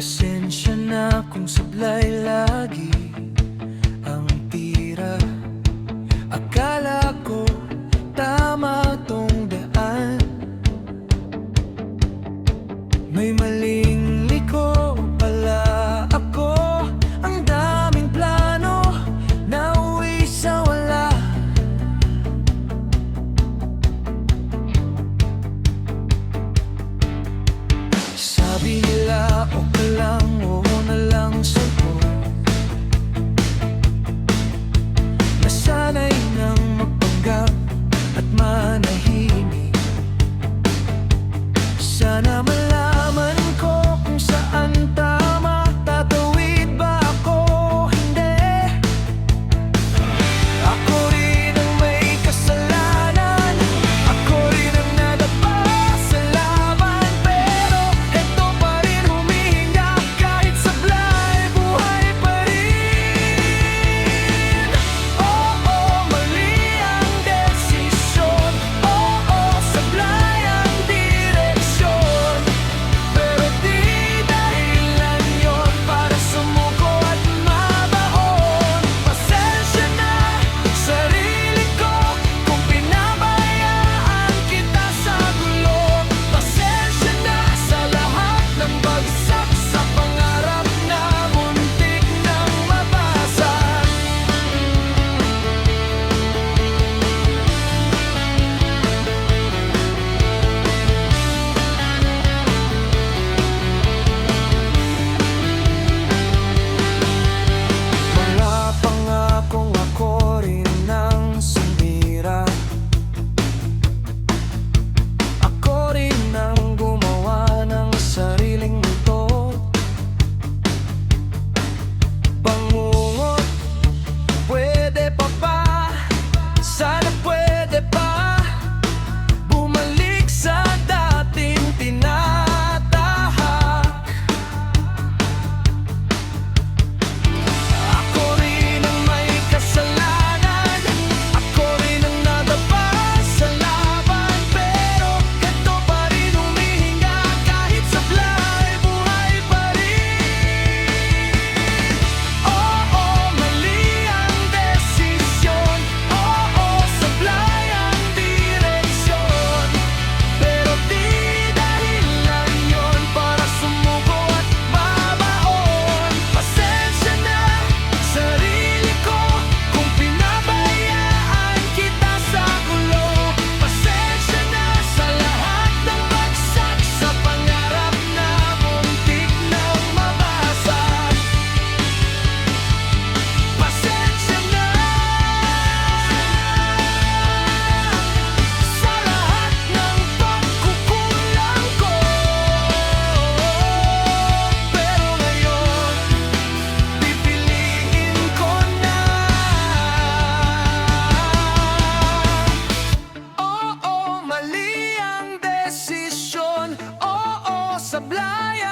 Pasensya na kung sablay lagi ang tira. Akala ko tama tong daan. May maling liko pala ako. Ang daming plano na uwi sa wala. Sabi nila okay lang, oo na lang sagot. Nasanay nang magpanggap at manahimik. Sana malaman ko kung saan tama. Tatawid ba ako? Hindi. Ako rin ang may kasalanan. Ako rin ang nadapa sa laban. Pero eto pa rin humihinga. Kahit sablay, buhay pa rin. Oo, mali ang desisyon. Oo, sablay ang direksyon. Pero di dahilan yon para sumuko at mabaon. Pasensya na, sarili ko, kung pinabayaan kita sa gulo. Pasensya na sa lahat ng bagsak sa pangarap na muntik nang mabasag. Mga pangakong ako rin ang sumira. Ako rin ang gumawa ng sariling mundo. Bangungot, pwede pa ba? Sana pwede pa bumalik sa dating tinatahak. Ako rin ang may kasalanan. Ako rin ang nadapa sa laban. Pero eto pa rin humihinga. Kahit sablay, buhay pa rin. Oo, mali ang desisyon. Oo, sablay ang direksyon. Pero di dahilan yon para sumuko at mabaon. Pasensya na, sarili ko, kung pinabayaan kita sa gulo. Pasensya na sa lahat ng bagsak sa pangarap na muntik nang mabasag. Pasensya na sa lahat ng pagkukulang ko. Pero ngayon, pipiliin ko na. Oo, mali ang desisyon. Oo, sablay